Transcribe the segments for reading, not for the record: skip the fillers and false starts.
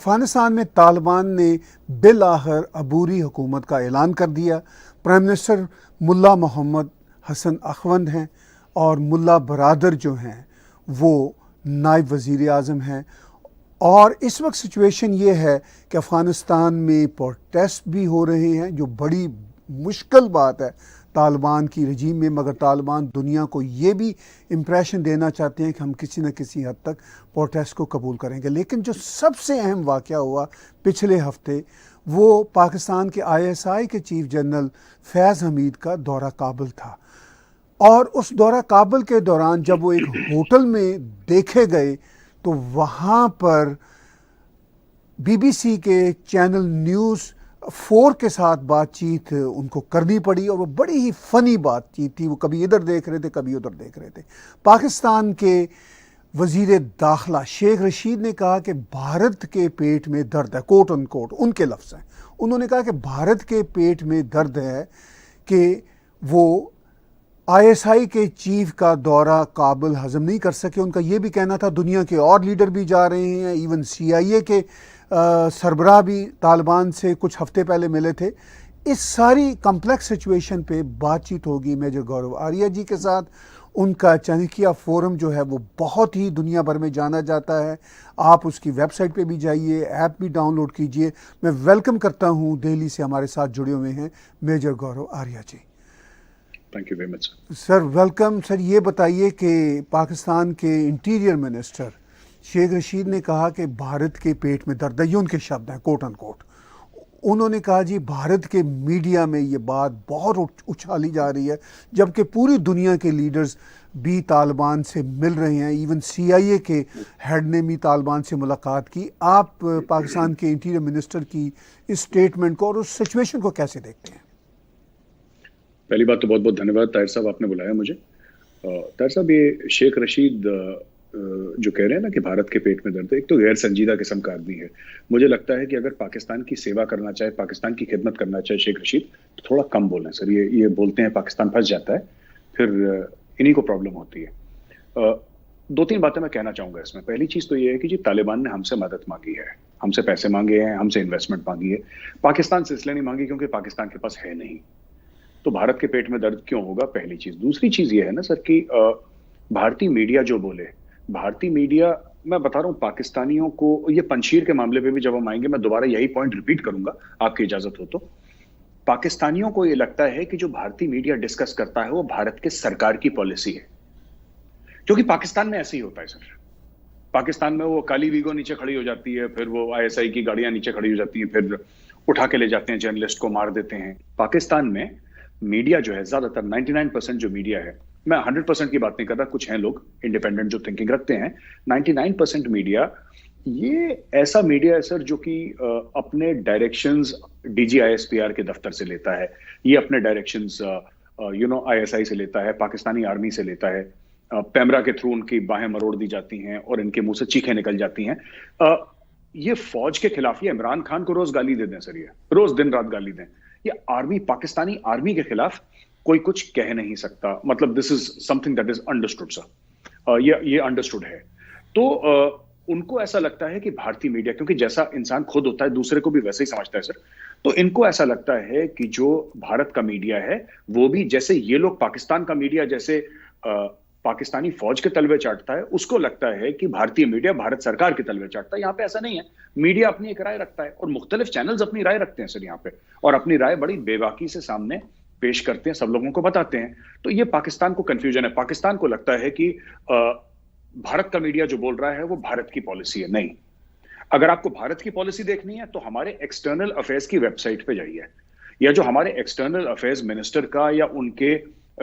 अफगानिस्तान में तालिबान ने बिल आखिर अबूरी हुकूमत का ऐलान कर दिया। प्राइम मिनिस्टर मुल्ला मोहम्मद हसन अखवंद हैं और मुल्ला बरादर जो हैं वो नायब वज़ीर आज़म हैं। और इस वक्त सिचुएशन ये है कि अफ़गानिस्तान में प्रोटेस्ट भी हो रहे हैं, जो बड़ी मुश्किल बात है तालिबान की रजीम में, मगर तालिबान दुनिया को ये भी इम्प्रेशन देना चाहते हैं कि हम किसी न किसी हद तक प्रोटेस्ट को कबूल करेंगे। लेकिन जो सबसे अहम वाक़या हुआ पिछले हफ्ते वो पाकिस्तान के ISI के चीफ जनरल फैज़ हमीद का दौरा काबुल था। और उस दौरा काबुल के दौरान जब वो एक होटल में देखे गए तो वहाँ पर BBC के चैनल न्यूज़ 4 के साथ बातचीत उनको करनी पड़ी और वो बड़ी ही फ़नी बातचीत थी। वो कभी इधर देख रहे थे, कभी उधर देख रहे थे। पाकिस्तान के वज़ीर दाखिला शेख रशीद ने कहा कि भारत के पेट में दर्द है, कोट अन कोट उनके लफ्ज़ हैं। उन्होंने कहा कि भारत के पेट में दर्द है कि वो ISI के चीफ का दौरा काबुल हजम नहीं कर सके। उनका ये भी कहना था दुनिया के और लीडर भी जा रहे हैं, इवन CIA के सरबराह भी तालिबान से कुछ हफ्ते पहले मिले थे। इस सारी कम्प्लेक्स सिचुएशन पे बातचीत होगी मेजर गौरव आर्या जी के साथ। उनका चाणक्य फोरम जो है वो बहुत ही दुनिया भर में जाना जाता है। आप उसकी वेबसाइट पे भी जाइए, ऐप भी डाउनलोड कीजिए। मैं वेलकम करता हूँ दिल्ली से हमारे साथ जुड़े हुए हैं major Gaurav Arya ji. Thank you very much sir, welcome. Sir, ये बताइए कि पाकिस्तान के इंटीरियर मिनिस्टर शेख रशीद ने कहा कि भारत के पेट में दर्द है, ये उनके शब्द हैं, कोट अन कोट। उन्होंने कहा जी भारत के मीडिया में ये बात बहुत उछाली जा रही है, जबकि पूरी दुनिया के लीडर्स भी तालिबान से मिल रहे हैं। इवन CIA के हेड ने भी तालिबान से मुलाकात की। आप पाकिस्तान के इंटीरियर मिनिस्टर की इस स्टेटमेंट को और उस सिचुएशन को कैसे देखते हैं? पहली बात तो बहुत बहुत धन्यवाद ताहिर साहब, आपने बुलाया मुझे। ताहिर साहब, ये शेख रशीद जो कह रहे हैं ना कि भारत के पेट में दर्द है, एक तो गैर संजीदा किस्म का आदमी है। मुझे लगता है कि अगर पाकिस्तान की सेवा करना चाहे, पाकिस्तान की खिदमत करना चाहे शेख रशीद, तो थोड़ा कम बोलें सर। ये बोलते हैं पाकिस्तान फंस जाता है, फिर इन्हीं को प्रॉब्लम होती है। 2-3 बातें मैं कहना चाहूँगा इसमें। पहली चीज़ तो ये है कि जी तालिबान ने हमसे मदद मांगी है, हमसे पैसे मांगे हैं, हमसे इन्वेस्टमेंट मांगी है। पाकिस्तान से इसलिए नहीं मांगी क्योंकि पाकिस्तान के पास है नहीं, तो भारत के पेट में दर्द क्यों होगा, पहली चीज़। दूसरी चीज़ ये है ना सर कि भारतीय मीडिया जो बोले, भारतीय मीडिया, मैं बता रहा हूँ पाकिस्तानियों को, ये पंजशीर के मामले पे भी जब हम आएंगे मैं दोबारा यही पॉइंट रिपीट करूंगा, आपकी इजाजत हो तो। पाकिस्तानियों को ये लगता है कि जो भारतीय मीडिया डिस्कस करता है वो भारत के सरकार की पॉलिसी है, क्योंकि पाकिस्तान में ऐसे ही होता है सर। पाकिस्तान में वो काली वीगो नीचे खड़ी हो जाती है, फिर वो ISI की गाड़ियां नीचे खड़ी हो जाती हैं, फिर उठा के ले जाते हैं, जर्नलिस्ट को मार देते हैं। पाकिस्तान में मीडिया जो है, ज्यादातर 99% जो मीडिया है, मैं 100% की बात नहीं कर रहा, कुछ हैं लोग इंडिपेंडेंट जो थिंकिंग रखते हैं, 99% मीडिया ये ऐसा मीडिया है सर जो कि अपने डायरेक्शंस DGISPR के दफ्तर से लेता है, ये अपने डायरेक्शंस ISI से लेता है, पाकिस्तानी आर्मी से लेता है। पैमरा के थ्रू उनकी बाहें मरोड़ दी जाती हैं और इनके मुंह से चीखें निकल जाती हैं। ये फौज के खिलाफ, ये इमरान खान को रोज गाली दे दें सर, ये रोज दिन रात गाली दें। ये आर्मी, पाकिस्तानी आर्मी के खिलाफ कोई कुछ कह नहीं सकता। मतलब this is something that is understood sir, ये अंडरस्टूड है। तो उनको ऐसा लगता है कि भारतीय मीडिया, क्योंकि जैसा इंसान खुद होता है दूसरे को भी वैसे ही समझता है सर, तो इनको ऐसा लगता है कि जो भारत का मीडिया है वो भी जैसे ये लोग पाकिस्तान का मीडिया जैसे पाकिस्तानी फौज के तलवे चाटता है, उसको लगता है कि भारतीय मीडिया भारत सरकार के तलवे चाटता है। यहाँ पे ऐसा नहीं है। मीडिया अपनी एक राय रखता है और मुख्तलिफ चैनल्स अपनी राय रखते हैं सर यहाँ पे, और अपनी राय बड़ी बेबाकी से सामने पेश करते हैं, सब लोगों को बताते हैं। तो ये पाकिस्तान को कंफ्यूजन है। पाकिस्तान को लगता है कि भारत का मीडिया जो बोल रहा है वो भारत की पॉलिसी है। नहीं, अगर आपको भारत की पॉलिसी देखनी है तो हमारे एक्सटर्नल अफेयर्स की वेबसाइट पे जाइए, या जो हमारे एक्सटर्नल अफेयर्स मिनिस्टर का या उनके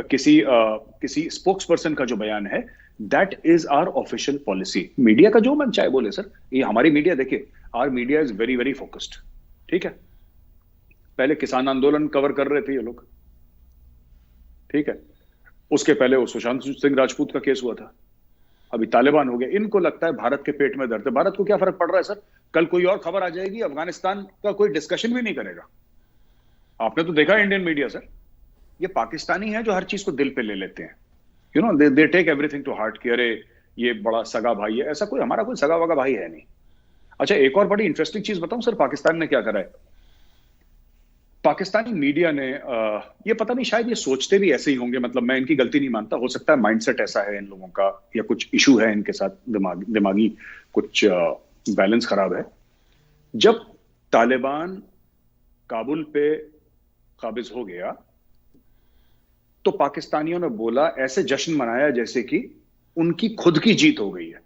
किसी स्पोक्स पर्सन का जो बयान है, that is our official policy. Media का जो मन चाहे बोले सर, ये हमारी मीडिया देखिए, our media is very very focused. ठीक है, पहले किसान आंदोलन कवर कर रहे थे ये लोग, ठीक है, उसके पहले वो सुशांत सिंह राजपूत का केस हुआ था, अभी तालिबान हो गया। इनको लगता है भारत के पेट में दर्द है। भारत को क्या फर्क पड़ रहा है सर? कल कोई और खबर आ जाएगी, अफगानिस्तान का कोई डिस्कशन भी नहीं करेगा। आपने तो देखा इंडियन मीडिया सर, ये पाकिस्तानी है जो हर चीज को दिल पे ले लेते हैं। They take everything to heart कि अरे ये बड़ा सगा भाई है। ऐसा कोई हमारा कोई सगा वगा भाई है नहीं। अच्छा, एक और बड़ी इंटरेस्टिंग चीज बताऊं सर, पाकिस्तान ने क्या करा है। पाकिस्तानी मीडिया ने ये पता नहीं, शायद ये सोचते भी ऐसे ही होंगे, मतलब मैं इनकी गलती नहीं मानता, हो सकता है माइंडसेट ऐसा है इन लोगों का, या कुछ इशू है इनके साथ, दिमागी कुछ बैलेंस खराब है। जब तालिबान काबुल पे काबिज हो गया तो पाकिस्तानियों ने बोला, ऐसे जश्न मनाया जैसे कि उनकी खुद की जीत हो गई है,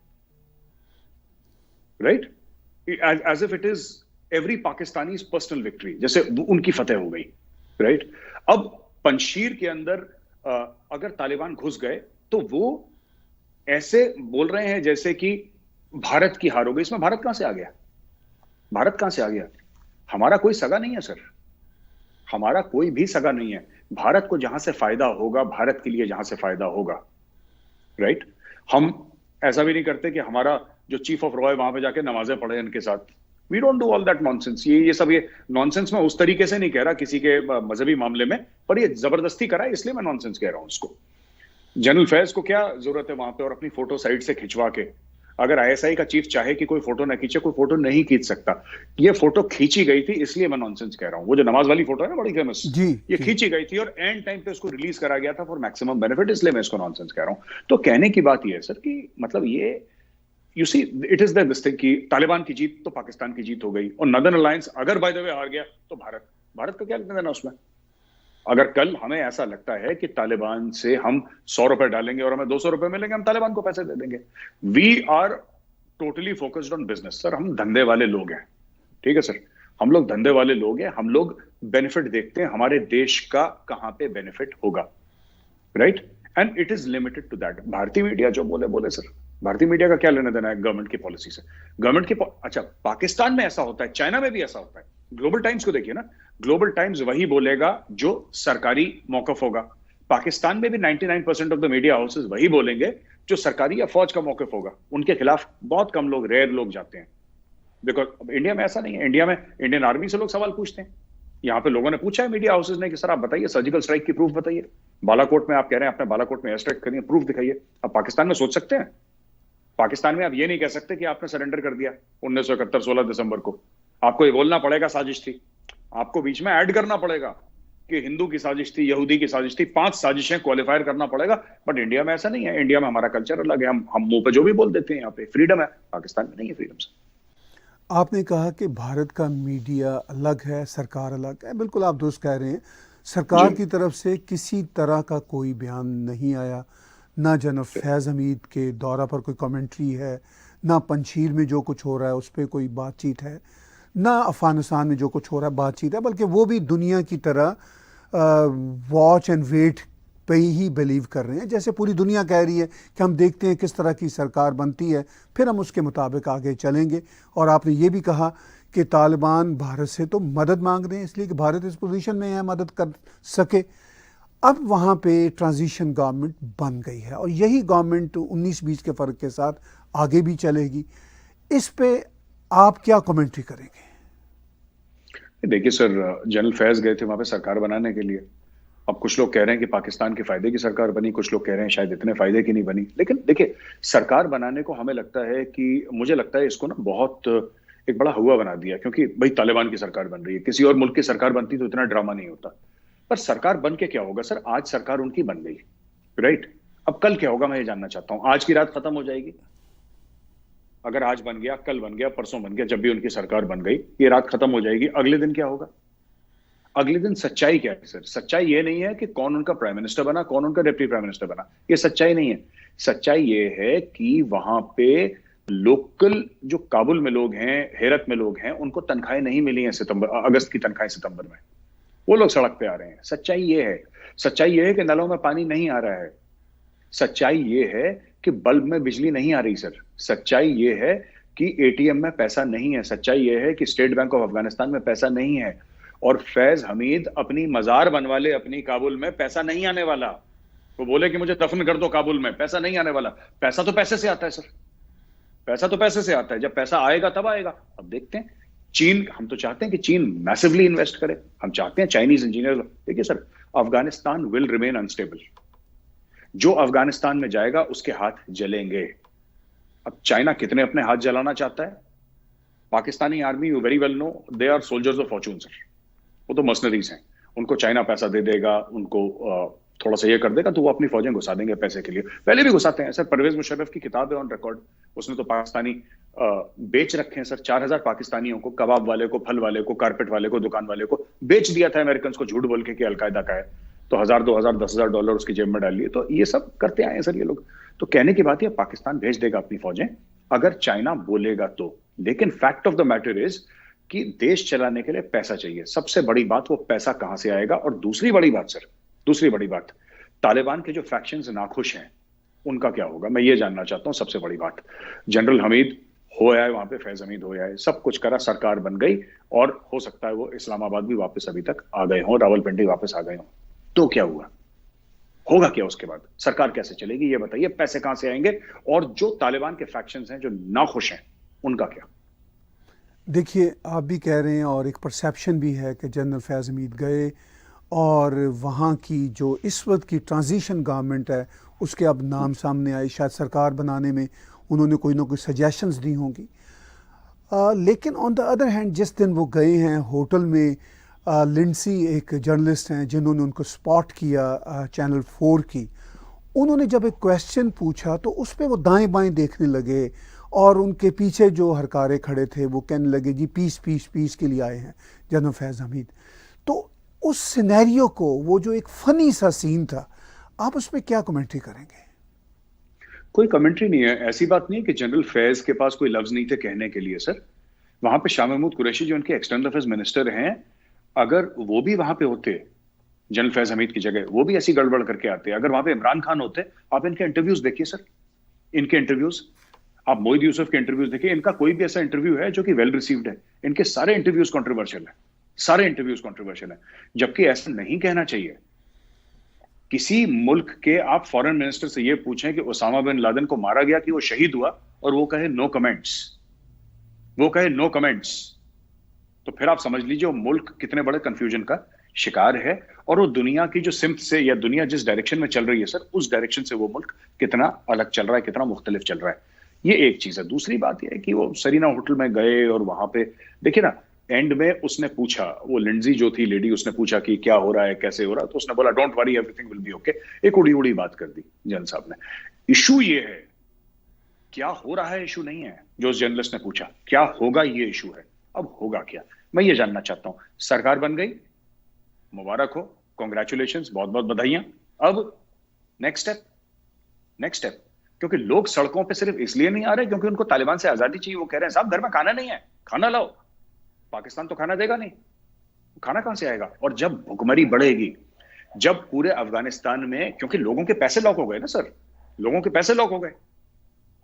right, as if it is every Pakistani personal victory, जैसे उनकी फतेह हो गई, राइट। अब पंजशीर के अंदर अगर तालिबान घुस गए तो वो ऐसे बोल रहे हैं जैसे कि भारत की हार हो गई। इसमें भारत कहां से आ गया? भारत कहां से आ गया? हमारा कोई सगा नहीं है सर, हमारा कोई भी सगा नहीं है। भारत को जहां से फायदा होगा, भारत के लिए जहां से फायदा होगा, राइट। हम ऐसा भी नहीं करते कि हमारा जो चीफ ऑफ रॉय वहां पे जाके नमाजें पढ़े इनके साथ। We don't do all that nonsense. ये सब ये नॉनसेंस मैं उस तरीके से नहीं कह रहा किसी के मजहबी मामले में, पर ये जबरदस्ती करा है इसलिए मैं नॉनसेंस कह रहा हूं उसको। जनरल फैज को क्या जरूरत है वहां पे, और अपनी फोटो साइड से खिंचवा के, अगर आईएसआई का चीफ चाहे कि कोई फोटो ना खींचे, कोई फोटो नहीं खींच सकता। ये फोटो खींची गई थी, इसलिए मैं नॉनसेंस कह रहा हूं। वो जो नमाज वाली फोटो है ना, बड़ी फेमस, ये खींची गई थी और एंड टाइम पे उसको रिलीज करा गया था फॉर मैक्सिमम बेनिफिट, इसलिए मैं इसको नॉनसेंस कह रहा हूं। तो कहने की बात ये है सर कि मतलब ये you see it is this thing कि तालिबान की जीत तो पाकिस्तान की जीत हो गई, और नॉर्दर्न अलायंस अगर बाय द वे हार गया तो भारत का क्या लेना देना उसमें। अगर कल हमें ऐसा लगता है कि तालिबान से हम 100 रुपए डालेंगे और हमें 200 रुपए मिलेंगे, हम तालिबान को पैसे दे देंगे। We are totally focused on business sir, हम धंधे वाले लोग हैं, ठीक है सर, हम लोग धंधे वाले लोग हैं, हम लोग बेनिफिट देखते हैं, हमारे देश का कहां पे बेनिफिट होगा, right, and it is limited to that. भारतीय मीडिया जो बोले सर, भारतीय मीडिया का क्या लेना देना है गवर्नमेंट की पॉलिसी से? गवर्नमेंट की अच्छा, पाकिस्तान में ऐसा होता है, चाइना में भी ऐसा होता है। ग्लोबल टाइम्स को देखिए ना, ग्लोबल टाइम्स वही बोलेगा जो सरकारी मौकफ होगा। पाकिस्तान में भी 99% ऑफ द मीडिया हाउसेस वही बोलेंगे जो सरकारी या फौज का मौकफ होगा। उनके खिलाफ बहुत कम लोग, रेयर लोग जाते हैं, बिकॉज इंडिया में ऐसा नहीं है। इंडिया में इंडियन आर्मी से लोग सवाल पूछते हैं। यहाँ पे लोगों ने पूछा है मीडिया हाउसेस ने कि सर आप बताइए सर्जिकल स्ट्राइक की प्रूफ बताइए। बालाकोट में आप कह रहे हैं आपने बालाकोट में एयर स्ट्राइक करी है, प्रूफ दिखाइए। अब पाकिस्तान में सोच सकते हैं? पाकिस्तान में आप ये नहीं कह सकते कि आपने सरेंडर कर दिया 1971 16 दिसंबर को। आपको ये बोलना पड़ेगा साजिश थी, आपको बीच में ऐड करना पड़ेगा कि हिंदू की साजिश थी, यहूदी की साजिश थी, 5 साजिशें क्वालिफायर करना पड़ेगा। बट इंडिया में ऐसा नहीं है, इंडिया में हमारा कल्चर अलग है, हम मुंह पे जो भी बोल देते हैं, यहाँ पे फ्रीडम है, पाकिस्तान में नहीं है फ्रीडम से। आपने कहा कि भारत का मीडिया अलग है, सरकार अलग है, बिल्कुल आप दुरुस्त कह रहे हैं। सरकार की तरफ से किसी तरह का कोई बयान नहीं आया, ना जनरल फैज़ हमीद के दौरा पर कोई कमेंट्री है, ना पंजशीर में जो कुछ हो रहा है उस पर कोई बातचीत है, ना अफ़गानिस्तान में जो कुछ हो रहा है बातचीत है, बल्कि वो भी दुनिया की तरह वॉच एंड वेट पे ही बिलीव कर रहे हैं। जैसे पूरी दुनिया कह रही है कि हम देखते हैं किस तरह की सरकार बनती है, फिर हम उसके मुताबिक आगे चलेंगे। और आपने ये भी कहा कि तालिबान भारत से तो मदद मांग रहे हैं इसलिए कि भारत इस पोजीशन में है मदद कर सके। अब वहाँ पे ट्रांजिशन गवर्नमेंट बन गई है और यही गवर्नमेंट 19-20 के फ़र्क के साथ आगे भी चलेगी। इस पे आप क्या कमेंट्री करेंगे? देखिए सर, जनरल फैज गए थे वहां पे सरकार बनाने के लिए। अब कुछ लोग कह रहे हैं कि पाकिस्तान के फायदे की सरकार बनी, कुछ लोग कह रहे हैं शायद इतने फायदे की नहीं बनी। लेकिन देखिए, सरकार बनाने को हमें लगता है कि, मुझे लगता है इसको ना बहुत एक बड़ा हुआ बना दिया, क्योंकि भाई तालिबान की सरकार बन रही है, किसी और मुल्क की सरकार बनती तो इतना ड्रामा नहीं होता। पर सरकार बन के क्या होगा सर? आज सरकार उनकी बन गई, राइट। अब कल क्या होगा मैं ये जानना चाहता हूं। आज की रात खत्म हो जाएगी, अगर आज बन गया, कल बन गया, परसों बन गया, जब भी उनकी सरकार बन गई, ये रात खत्म हो जाएगी। अगले दिन क्या होगा? अगले दिन सच्चाई क्या है सर? सच्चाई ये नहीं है कि कौन उनका प्राइम मिनिस्टर बना, कौन उनका डिप्टी प्राइम मिनिस्टर बना, ये सच्चाई नहीं है। सच्चाई ये है कि वहां पे लोकल जो काबुल में लोग हैं, हेरत में लोग हैं, उनको तनख्वाहें नहीं मिली हैं अगस्त की तनख्वाहें सितंबर में, वो लोग सड़क पे आ रहे हैं। सच्चाई ये है। सच्चाई ये है कि नलों में पानी नहीं आ रहा है। सच्चाई ये है कि बल्ब में बिजली नहीं आ रही सर। सच्चाई ये है कि एटीएम में पैसा नहीं है। सच्चाई ये है कि स्टेट बैंक ऑफ अफगानिस्तान में पैसा नहीं है। और फैज हमीद अपनी मजार बनवा ले अपनी काबुल में, पैसा नहीं आने वाला। वो बोले कि मुझे दफन कर दो काबुल में, पैसा नहीं आने वाला। पैसा तो पैसे से आता है सर, पैसा तो पैसे से आता है। जब पैसा आएगा तब आएगा। अब देखते हैं। चीन, हम तो चाहते हैं कि चीन मैसिवली इन्वेस्ट करे, हम चाहते हैं चाइनीज इंजीनियर। देखिए sir, Afghanistan will remain unstable. जो अफगानिस्तान में जाएगा उसके हाथ जलेंगे। अब चाइना कितने अपने हाथ जलाना चाहता है? Pakistani army, you very well know, they are soldiers of fortune sir. वो तो मर्सनरीज हैं, उनको चाइना पैसा दे देगा, उनको थोड़ा सा ये कर देगा तो वो अपनी फौजें घुसा देंगे पैसे के लिए। पहले भी घुसाते हैं सर। परवेज मुशर्रफ की किताब है ऑन रिकॉर्ड, उसने तो पाकिस्तानी बेच रखे हैं सर। 4,000 पाकिस्तानियों को, कबाब वाले को, फल वाले को, कारपेट वाले को, दुकान वाले को बेच दिया था अमेरिकन को झूठ बोल के कि अलकायदा का है। तो 1,000, 2,000, 10,000 डॉलर उसकी जेब में डाल लिए। तो ये सब करते आए हैं सर ये लोग। तो कहने की बात है पाकिस्तान भेज देगा अपनी फौजें अगर चाइना बोलेगा तो। लेकिन fact of the matter is कि देश चलाने के लिए पैसा चाहिए। सबसे बड़ी बात, वो पैसा कहां से आएगा। और दूसरी बड़ी बात सर, दूसरी बड़ी बात, तालिबान के जो फैक्शंस नाखुश हैं उनका क्या होगा, मैं ये जानना चाहता हूं। सबसे बड़ी बात, जनरल हमीद हो आए वहां पे, फैज हमीद हो आए, सब कुछ करा, सरकार बन गई, और हो सकता है वो इस्लामाबाद भी वापस अभी तक आ गए हों, रावलपिंडी वापस आ गए हों। तो क्या हुआ, होगा क्या उसके बाद? सरकार कैसे चलेगी ये बताइए, पैसे कहां से आएंगे? और जो तालिबान के फैक्शंस हैं जो नाखुश हैं उनका क्या? देखिए, आप भी कह रहे हैं और एक परसेप्शन भी है कि जनरल फैज़ हमीद गए और वहाँ की जो इस वक्त की ट्रांजिशन गवर्नमेंट है उसके अब नाम सामने आए, शायद सरकार बनाने में उन्होंने कोई ना कोई सजेशंस दी होंगी। लेकिन ऑन द अदर हैंड जिस दिन वो गए हैं होटल में, लिंडसी एक जर्नलिस्ट हैं जिन्होंने उनको स्पॉट किया चैनल 4 की, उन्होंने जब एक क्वेश्चन पूछा तो उस पर वो दाएं बाएं देखने लगे और उनके पीछे जो हरकारे खड़े थे वो कहने लगे जी पीस पीस पीस के लिए आए हैं जनरल फैज़ हमीद। तो उस सिनेरियो को, वो जो एक फनी सा सीन था, आप उस पर क्या कमेंट्री करेंगे? कोई कमेंट्री नहीं है। ऐसी बात नहीं है कि जनरल फैज के पास कोई लफ्ज नहीं थे कहने के लिए सर। वहां पे शाह महमूद कुरैशी जो उनके एक्सटर्नल अफेयर्स मिनिस्टर हैं, अगर वो भी वहां पे होते जनरल फैज हमीद की जगह, वो भी ऐसी गड़बड़ करके आते। अगर वहां पे इमरान खान होते, आप इनके इंटरव्यूज देखिए सर, इनके इंटरव्यूज, आप मोहिद यूसुफ के इंटरव्यूज देखिए, इनका कोई भी ऐसा इंटरव्यू है जो कि वेल रिसीव्ड है? इनके सारे इंटरव्यूज कंट्रोवर्शियल है, सारे इंटरव्यूज कंट्रोवर्शियल है। जबकि ऐसा नहीं कहना चाहिए। किसी मुल्क के आप फॉरेन मिनिस्टर से ये पूछें कि ओसामा बिन लादेन को मारा गया कि वो शहीद हुआ, और वो कहे नो कमेंट्स, वो कहे नो कमेंट्स, तो फिर आप समझ लीजिए वो मुल्क कितने बड़े कंफ्यूजन का शिकार है। और वो दुनिया की जो सिम्त से, या दुनिया जिस डायरेक्शन में चल रही है सर, उस डायरेक्शन से वो मुल्क कितना अलग चल रहा है, कितना मुख्तलिफ चल रहा है। ये एक चीज है। दूसरी बात यह है कि वो सरीना होटल में गए और वहां पे देखिए ना, एंड में उसने पूछा, वो लिंडजी जो थी लेडी, उसने पूछा कि क्या हो रहा है, कैसे हो रहा है, तो उसने बोला don't worry everything will be okay. एक उड़ी उड़ी बात कर दी जन साहब ने। इशू ये है, क्या हो रहा है इशू नहीं है जो उस जर्नलिस्ट ने पूछा, क्या होगा ये इशू है। अब होगा क्या, मैं ये जानना चाहता हूं। सरकार बन गई, मुबारक हो, कॉन्ग्रेचुलेशन, बहुत बहुत बधाइयां। अब नेक्स्ट स्टेप, नेक्स्ट स्टेप। क्योंकि लोग सड़कों पे सिर्फ इसलिए नहीं आ रहे क्योंकि उनको तालिबान से आजादी चाहिए। वो कह रहे हैं साहब घर में खाना नहीं है, खाना लाओ। पाकिस्तान तो खाना देगा नहीं, खाना कहां से आएगा? और जब भुखमरी बढ़ेगी, जब पूरे अफगानिस्तान में, क्योंकि लोगों के पैसे लॉक हो गए ना सर, लोगों के पैसे लॉक हो गए,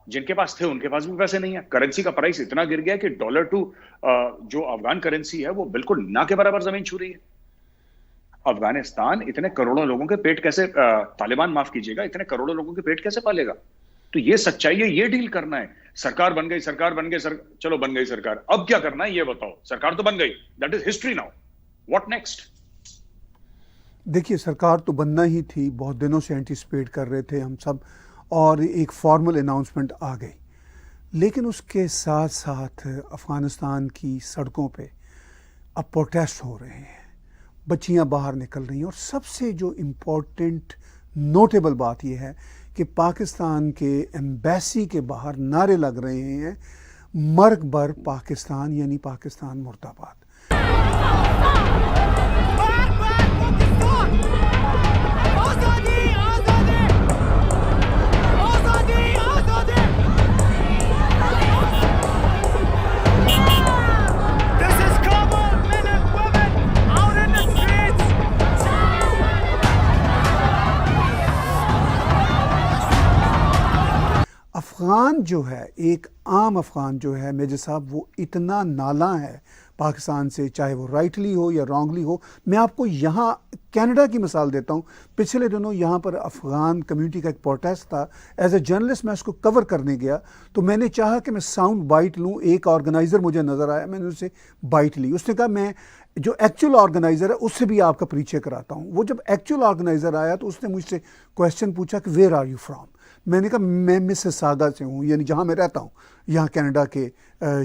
जिनके पास थे उनके पास भी पैसे नहीं है। करेंसी का प्राइस इतना गिर गया कि डॉलर टू जो अफगान करेंसी है वो बिल्कुल ना के बराबर जमीन छू रही है। अफगानिस्तान इतने करोड़ों लोगों के पेट कैसे, तालिबान माफ कीजिएगा, इतने करोड़ों लोगों के पेट कैसे पालेगा? तो ये सच्चाई है, ये डील करना है। सरकार बन गई, सरकार बन गई, चलो बन गई सरकार, अब क्या करना है ये बताओ। सरकार तो बन गई, that is history now, what next? देखिए, सरकार तो बनना ही थी, बहुत दिनों से एंटिसिपेट कर रहे थे हम सब, और एक फॉर्मल अनाउंसमेंट आ गई। लेकिन उसके साथ साथ अफ़गानिस्तान की सड़कों पे अब प्रोटेस्ट हो रहे हैं, बच्चियां बाहर निकल रही हैं, और सबसे जो इम्पोर्टेंट नोटेबल बात यह है कि पाकिस्तान के एम्बेसी के बाहर नारे लग रहे हैं, मर्ग बर पाकिस्तान, यानी पाकिस्तान मुर्दाबाद। अफ़गान जो है, एक आम अफ़गान जो है मेजर साहब, वो इतना नाला है पाकिस्तान से, चाहे वो राइटली हो या रॉन्गली हो। मैं आपको यहाँ कनाडा की मिसाल देता हूँ। पिछले दिनों यहाँ पर अफ़गान कम्युनिटी का एक प्रोटेस्ट था। एज ए जर्नलिस्ट मैं उसको कवर करने गया, तो मैंने चाहा कि मैं साउंड बाइट लूँ। एक ऑर्गेनाइज़र मुझे नज़र आया, मैंने उससे बाइट ली। उसने कहा मैं जो एक्चुअल ऑर्गेनाइज़र है उससे भी आपका परिचय कराता हूँ। वो जब एक्चुअल ऑर्गेनाइज़र आया तो उसने मुझसे क्वेश्चन पूछा कि वेयर आर यू फ्राम। मैंने कहा मैं मिसिसागा से हूँ, यानी जहाँ मैं रहता हूँ, यहाँ कनाडा के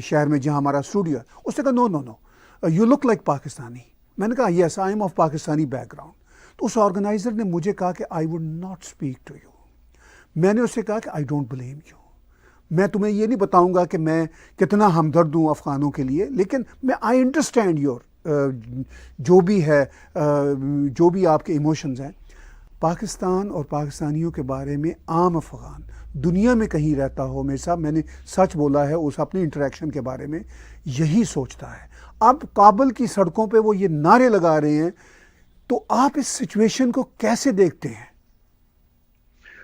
शहर में जहाँ हमारा स्टूडियो है। उसने कहा no no no, you look like Pakistani. मैंने कहा yes I am of Pakistani background. तो उस ऑर्गेनाइजर ने मुझे कहा कि I would not speak to you. मैंने उससे कहा कि आई डोंट ब्लेम यू, मैं तुम्हें ये नहीं बताऊंगा कि मैं कितना हमदर्द हूँ अफ़गानों के लिए, लेकिन मैं आई अंडरस्टैंड योर जो भी है, जो भी आपके इमोशंस हैं। पाकिस्तान और पाकिस्तानियों के बारे में आम अफ़गान दुनिया में कहीं रहता हो, मेरे साहब मैंने सच बोला है, उस अपनी इंटरेक्शन के बारे में यही सोचता है। अब काबुल की सड़कों पे वो ये नारे लगा रहे हैं, तो आप इस सिचुएशन को कैसे देखते हैं?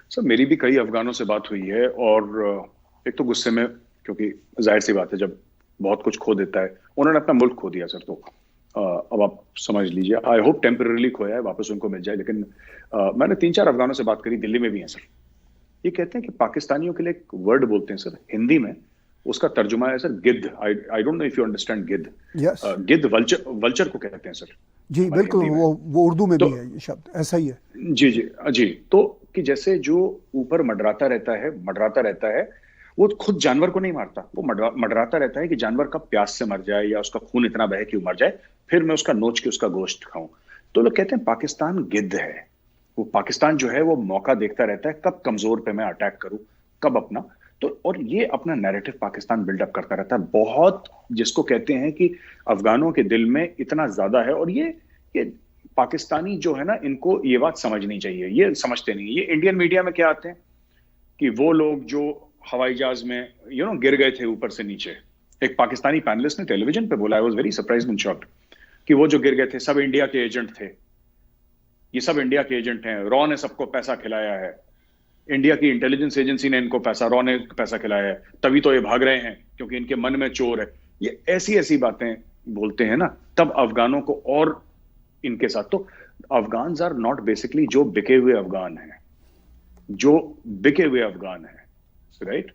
सर मेरी भी कई अफगानों से बात हुई है, और एक तो गुस्से में, क्योंकि जाहिर सी बात है जब बहुत कुछ खो देता है, उन्होंने अपना मुल्क खो दिया सर। तो अब आप समझ लीजिए, आई होप टेम्पररीली खोया है, वापस उनको मिल जाए। लेकिन मैंने 3-4 अफगानों से बात करी, दिल्ली में भी हैं सर। ये कहते हैं कि पाकिस्तानियों के लिए एक वर्ड बोलते हैं सर हिंदी में, उसका तर्जुमा है सर गिद्ध। I don't know if you understand गिद्ध। yes. गिद्ध वल्चर को कहते हैं सर। जी बिल्कुल, वो उर्दू में भी है ये शब्द, ऐसा ही है। जी जी जी। तो कि जैसे जो ऊपर मंडराता रहता है, वो खुद जानवर को नहीं मारता, वो मंडराता रहता है कि जानवर कब प्यास से मर जाए या उसका खून इतना बहे कि वो मर जाए, फिर मैं उसका नोच के उसका गोश्त खाऊं। तो लोग कहते हैं पाकिस्तान गिद्ध है। वो पाकिस्तान जो है वो मौका देखता रहता है, कब कमजोर पे मैं अटैक करूं, कब अपना। तो और ये अपना नैरेटिव पाकिस्तान बिल्डअप करता रहता है बहुत, जिसको कहते हैं कि अफगानों के दिल में इतना ज्यादा है। और ये पाकिस्तानी जो है ना, इनको ये बात समझनी चाहिए, ये समझते नहीं। ये इंडियन मीडिया में क्या आते हैं कि वो लोग जो हवाई जहाज में गिर गए थे ऊपर से नीचे, एक पाकिस्तानी पैनलिस्ट ने टेलीविजन पे बोला, I was very surprised and shocked, कि वो जो गिर गए थे सब इंडिया के एजेंट थे। ये सब इंडिया के एजेंट हैं, रॉ ने सबको पैसा खिलाया है, इंडिया की इंटेलिजेंस एजेंसी ने इनको रॉ ने पैसा खिलाया है, तभी तो ये भाग रहे हैं क्योंकि इनके मन में चोर है। ये ऐसी बातें बोलते हैं ना, तब अफगानों को और इनके साथ। तो अफगान आर नॉट बेसिकली जो बिके हुए अफगान हैं, राइट।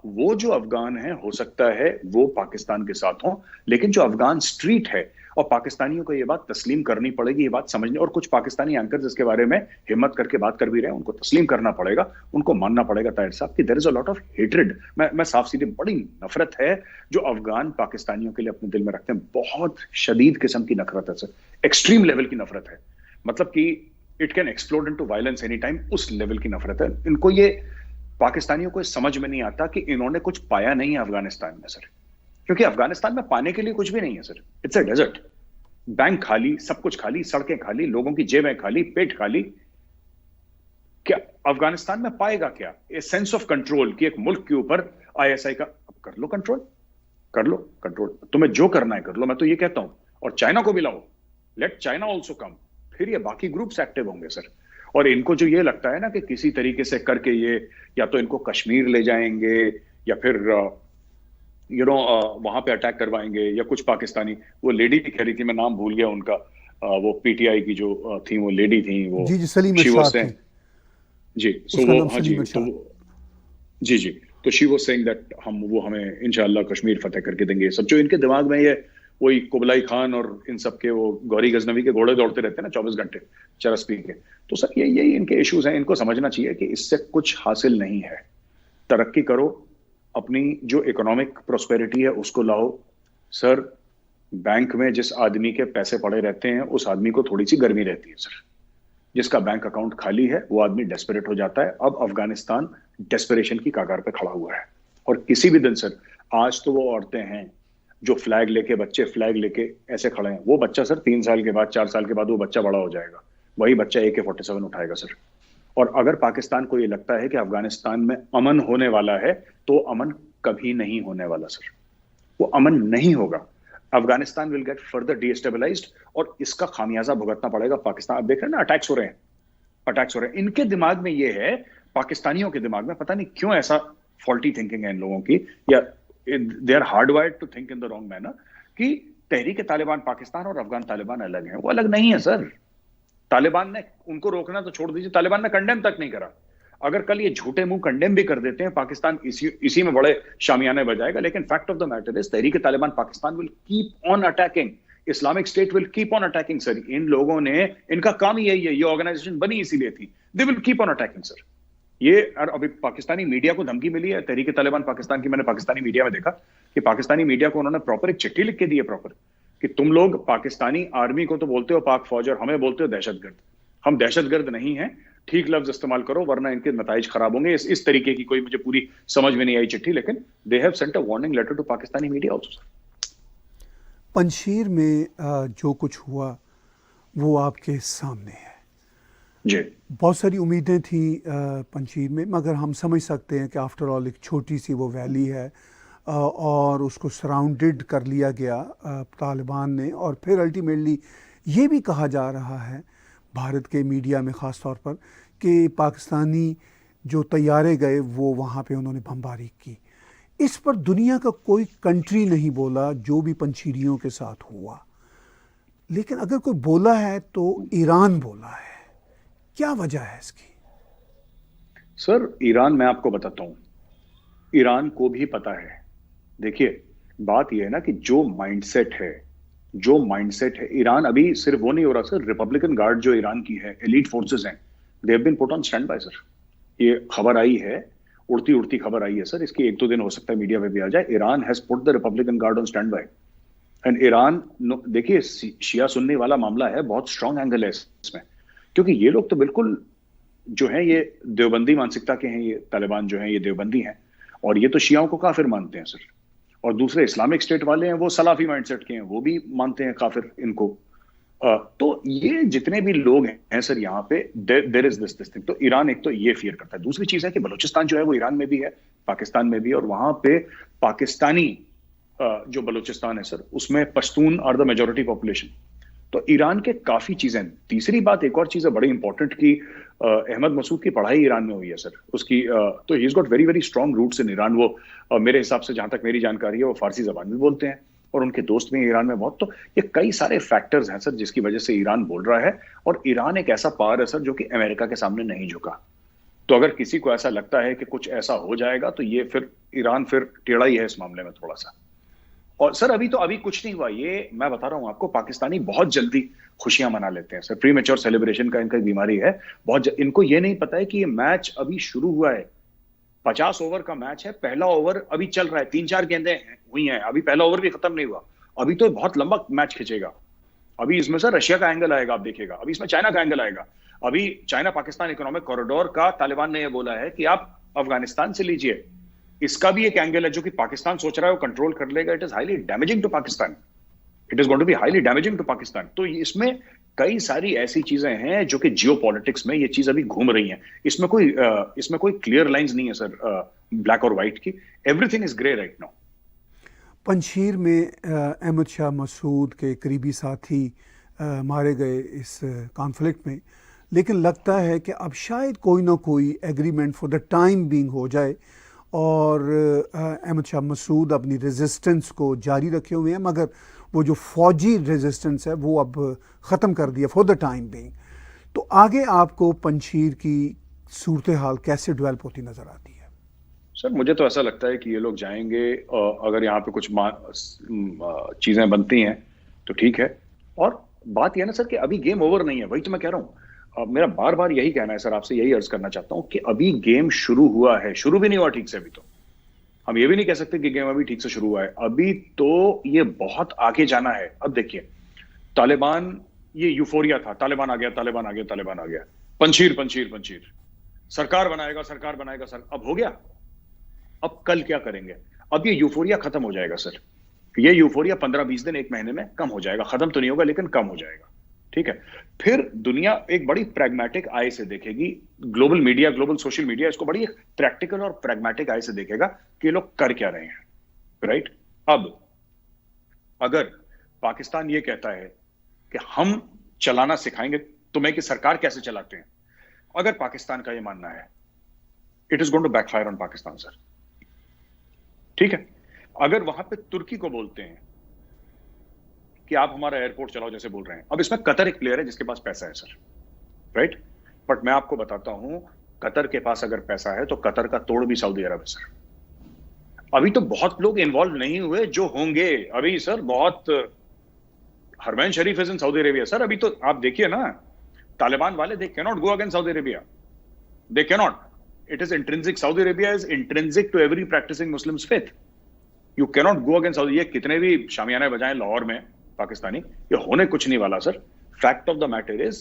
वो जो अफगान है, हो सकता है वो पाकिस्तान के साथ हो, लेकिन जो अफगान स्ट्रीट है, और पाकिस्तानियों को ये बात तस्लीम करनी पड़ेगी, ये बात समझने। और कुछ पाकिस्तानी एंकर्स इसके बारे में हिम्मत करके बात कर भी रहे हैं, उनको तस्लीम करना पड़ेगा, उनको मानना पड़ेगा ताहिर साहब कि there is a lot of hatred. मैं साफ सीधे, बड़ी नफरत है जो अफगान पाकिस्तानियों के लिए अपने दिल में रखते हैं। बहुत शदीद किस्म की नफरत है सर, एक्सट्रीम लेवल की नफरत है, मतलब कि it can explode into violence any time, उस लेवल की नफरत है इनको। ये पाकिस्तानियों को समझ में नहीं आता कि इन्होंने कुछ पाया नहीं है अफगानिस्तान में सर, क्योंकि अफगानिस्तान में पाने के लिए कुछ भी नहीं है sir. It's a desert, bank खाली, सब कुछ खाली, सड़कें खाली, लोगों की जेबें खाली, पेट खाली। क्या अफगानिस्तान में पाएगा क्या? ए सेंस ऑफ कंट्रोल कि एक मुल्क के ऊपर आईएसआई का, कर लो कंट्रोल, तुम्हें जो करना है कर लो, मैं तो ये कहता हूं। और चाइना को भी लाओ, लेट चाइना ऑल्सो कम, फिर ये बाकी ग्रुप्स एक्टिव होंगे सर। और इनको जो ये लगता है ना कि किसी तरीके से करके ये या तो इनको कश्मीर ले जाएंगे या फिर वहां पे अटैक करवाएंगे, या कुछ पाकिस्तानी, वो लेडी भी कह रही थी, मैं नाम भूल गया उनका, वो पीटीआई की जो थी, वो लेडी थी, वो जी सलीम इरशाद जी, सो वो हाँ जी, तो जी तो शी वाज सेइंग दैट हमें इंशाल्लाह कश्मीर फतेह करके देंगे। सब जो इनके दिमाग में ये वही कुबलाई खान और इन सब के, वो गौरी गजनवी के घोड़े दौड़ते रहते हैं ना 24 घंटे चरस पी के। तो सर यही इनके इश्यूज हैं। इनको समझना चाहिए कि इससे कुछ हासिल नहीं है। तरक्की करो, अपनी जो इकोनॉमिक प्रोस्पेरिटी है उसको लाओ। सर बैंक में जिस आदमी के पैसे पड़े रहते हैं, उस आदमी को थोड़ी सी गर्मी रहती है सर। जिसका बैंक अकाउंट खाली है वो आदमी डेस्परेट हो जाता है। अब अफगानिस्तान डेस्परेशन की कगार पे खड़ा हुआ है। और किसी भी दिन सर, आज तो वो औरतें हैं जो फ्लैग लेके, बच्चे फ्लैग लेके ऐसे खड़े हैं, वो बच्चा सर 3 साल के बाद, 4 साल के बाद वो बच्चा बड़ा हो जाएगा, वही बच्चा AK-47 उठाएगा सर। और अगर पाकिस्तान को ये लगता है कि अफगानिस्तान में अमन होने वाला है, तो अमन कभी नहीं होने वाला सर, वो अमन नहीं होगा। अफगानिस्तान विल गेट फर्दर डीस्टेबलाइज्ड और इसका खामियाजा भुगतना पड़ेगा पाकिस्तान। आप देख रहे हैं ना, अटैक्स हो रहे हैं। इनके दिमाग में ये है, पाकिस्तानियों के दिमाग में पता नहीं क्यों ऐसा फॉल्टी थिंकिंग है इन लोगों की, या they are hardwired to think in the wrong manner, कि तहरीक तालिबान पाकिस्तान और अफगान तालिबान अलग हैं। वो अलग नहीं है सर। तालिबान ने उनको रोकना तो छोड़ दीजिए, तालिबान ने कंडेम तक नहीं करा। अगर कल ये झूठे मुंह कंडेम भी कर देते हैं, पाकिस्तान इसी में बड़े शामियाने बजाएगा। लेकिन fact of the matter is, Tehrik Taliban Pakistan will keep on attacking, Islamic State will keep on attacking sir. इन लोगों ने, इनका काम ही यही है, ये ऑर्गेनाइजेशन बनी इसीलिए थी, they will keep on attacking sir. ये और अभी पाकिस्तानी मीडिया को धमकी मिली है, तहरीक तालिबान पाकिस्तान की, मैंने पाकिस्तानी मीडिया में देखा कि पाकिस्तानी मीडिया को उन्होंने प्रॉपर एक चिट्ठी लिख के दी है प्रॉपर, कि तुम लोग पाकिस्तानी आर्मी को तो बोलते हो पाक फौज और हमें बोलते हो दहशतगर्द। हम दहशतगर्द नहीं हैं, ठीक लफ्ज इस्तेमाल करो वरना इनके नताइज खराब होंगे। इस तरीके की कोई मुझे पूरी समझ में नहीं आई चिट्ठी, लेकिन they have sent a warning letter to Pakistani media also. Panjshir में जो कुछ हुआ वो आपके सामने है जी। बहुत सारी उम्मीदें थी पंजशीर में, मगर हम समझ सकते हैं कि आफ्टर ऑल एक छोटी सी वो वैली है और उसको सराउंडेड कर लिया गया तालिबान ने। और फिर अल्टीमेटली ये भी कहा जा रहा है भारत के मीडिया में ख़ास तौर पर कि पाकिस्तानी जो तैयारे गए वो वहाँ पे उन्होंने बमबारी की। इस पर दुनिया का कोई कंट्री नहीं बोला जो भी पंजशीरियों के साथ हुआ, लेकिन अगर कोई बोला है तो ईरान बोला है। क्या वजह है इसकी? सर ईरान, मैं आपको बताता हूं, ईरान को भी पता है। देखिए बात यह है ना कि जो माइंडसेट है ईरान अभी सिर्फ वो नहीं हो रहा सर, रिपब्लिकन गार्ड जो ईरान की है, एलीट फोर्सेस हैं, they have been put on standby sir. ये खबर आई है, उड़ती उड़ती खबर आई है सर, इसकी 1-2 दिन हो सकता है मीडिया में भी आ जाए। Iran has put the Republican guard on stand by and Iran, देखिए शिया सुन्नी वाला मामला है, बहुत स्ट्रांग एंगल है इसमें, क्योंकि ये लोग तो बिल्कुल जो है ये देवबंदी मानसिकता के हैं, ये तालिबान जो है ये देवबंदी हैं, और ये तो शियाओं को काफिर मानते हैं सर। और दूसरे इस्लामिक स्टेट वाले हैं वो सलाफी माइंडसेट के हैं, वो भी मानते हैं काफिर इनको। तो ये जितने भी लोग हैं सर यहाँ पे, देयर इज दिस थिंग। तो ईरान एक तो ये फियर करता है। दूसरी चीज है कि बलूचिस्तान जो है वो ईरान में भी है, पाकिस्तान में भी, और वहां पे पाकिस्तानी जो बलूचिस्तान है सर उसमें Pashtun are the majority population. तो ईरान के काफी चीजें। तीसरी बात, एक और चीज है बड़ी इंपॉर्टेंट की अहमद मसूद की पढ़ाई ईरान में हुई है सर उसकी, तो he is got very very strong roots in Iran. वो मेरे हिसाब से जहां तक मेरी जानकारी है वो फारसी जबान भी बोलते हैं और उनके दोस्त भी हैं ईरान में बहुत। तो ये कई सारे फैक्टर्स हैं सर जिसकी वजह से ईरान बोल रहा है। और ईरान एक ऐसा पावर है सर जो कि अमेरिका के सामने नहीं झुका। तो अगर किसी को ऐसा लगता है कि कुछ ऐसा हो जाएगा तो ये फिर ईरान फिर टेढ़ा ही है इस मामले में थोड़ा सा। और सर अभी कुछ नहीं हुआ, ये मैं बता रहा हूं आपको, पाकिस्तानी बहुत जल्दी खुशियां मना लेते हैं सर। प्री मैच्योर सेलिब्रेशन का इनका एक बीमारी है बहुत इनको ये नहीं पता है कि ये मैच अभी शुरू हुआ है। 50 ओवर का मैच है, पहला ओवर अभी चल रहा है, 3-4 गेंदें हुई हैं, अभी पहला ओवर भी खत्म नहीं हुआ, अभी तो बहुत लंबा मैच खिंचेगा। अभी इसमें सर रशिया का एंगल आएगा, आप देखिएगा, अभी इसमें चाइना का एंगल आएगा। अभी चाइना पाकिस्तान इकोनॉमिक कॉरिडोर का तालिबान ने यह बोला है कि आप अफगानिस्तान से लीजिए, इसका भी एक एंगल है जो कि पाकिस्तान सोच रहा है वो कंट्रोल कर लेगा। It is highly damaging to Pakistan, it is going to be highly damaging to Pakistan. तो इसमें कई सारी ऐसी चीजें हैं जो कि जियो पॉलिटिक्स में ये चीज अभी घूम रही हैं। इसमें कोई क्लियर लाइंस नहीं है सर ब्लैक और व्हाइट की, everything is grey right now. Panjshir में अहमद शाह मसूद के करीबी साथी मारे गए इस कॉन्फ्लिक्ट में, लेकिन लगता है कि अब शायद कोई ना कोई agreement for the time being हो जाए और अहमद शाह मसूद अपनी रेजिस्टेंस को जारी रखे हुए हैं, मगर वो जो फौजी रेजिस्टेंस है वो अब ख़त्म कर दिया फॉर द टाइम बीइंग। तो आगे आपको पंजशीर की सूरत हाल कैसे डेवलप होती नज़र आती है? सर मुझे तो ऐसा लगता है कि ये लोग जाएंगे, अगर यहाँ पे कुछ चीज़ें बनती हैं तो ठीक है। और बात यह ना सर कि अभी गेम ओवर नहीं है, वही तो मैं कह रहा हूँ। मेरा बार बार यही कहना है सर, आपसे यही अर्ज करना चाहता हूं कि अभी गेम शुरू हुआ है, शुरू भी नहीं हुआ ठीक से। अभी तो हम ये भी नहीं कह सकते कि गेम अभी ठीक से शुरू हुआ है, अभी तो ये बहुत आगे जाना है। अब देखिए तालिबान, ये यूफोरिया था, तालिबान आ गया, तालिबान आ गया, तालिबान आ गया, पंजशीर पंजशीर पंजशीर, सरकार बनाएगा सरकार बनाएगा सर। अब हो गया, अब कल क्या करेंगे? अब ये यूफोरिया खत्म हो जाएगा सर। ये यूफोरिया 15-20 दिन 1 महीने में कम हो जाएगा, खत्म तो नहीं होगा लेकिन कम हो जाएगा, ठीक है। फिर दुनिया एक बड़ी प्रैग्मेटिक आई से देखेगी, global media, global social media इसको बड़ी प्रैक्टिकल और प्रैग्मेटिक आई से देखेगा कि ये लोग कर क्या रहे हैं, राइट। अब अगर पाकिस्तान ये कहता है कि हम चलाना सिखाएंगे तुम्हें कि सरकार कैसे चलाते हैं, अगर पाकिस्तान का ये मानना है, it is going to backfire on Pakistan sir, ठीक है। अगर वहां पे तुर्की को बोलते हैं कि आप हमारा एयरपोर्ट चलाओ जैसे बोल रहे हैं, अब इसमें कतर एक प्लेयर है जिसके पास पैसा है सर, राइट। बट मैं आपको बताता हूं, कतर के पास अगर पैसा है तो कतर का तोड़ भी सऊदी अरब है सर। अभी तो बहुत लोग इन्वॉल्व नहीं हुए जो होंगे अभी सर, बहुत Haramain Sharif is in Saudi Arabia sir. अभी तो आप देखिए ना, तालिबान वाले they cannot go against Saudi Arabia, they cannot. It is intrinsic. Saudi Arabia is intrinsic to every practicing Muslim's faith. You cannot go against Saudi. ये कितने भी शामियाने बजाएं लाहौर में पाकिस्तानी, ये होने कुछ नहीं वाला sir. Fact of the matter is,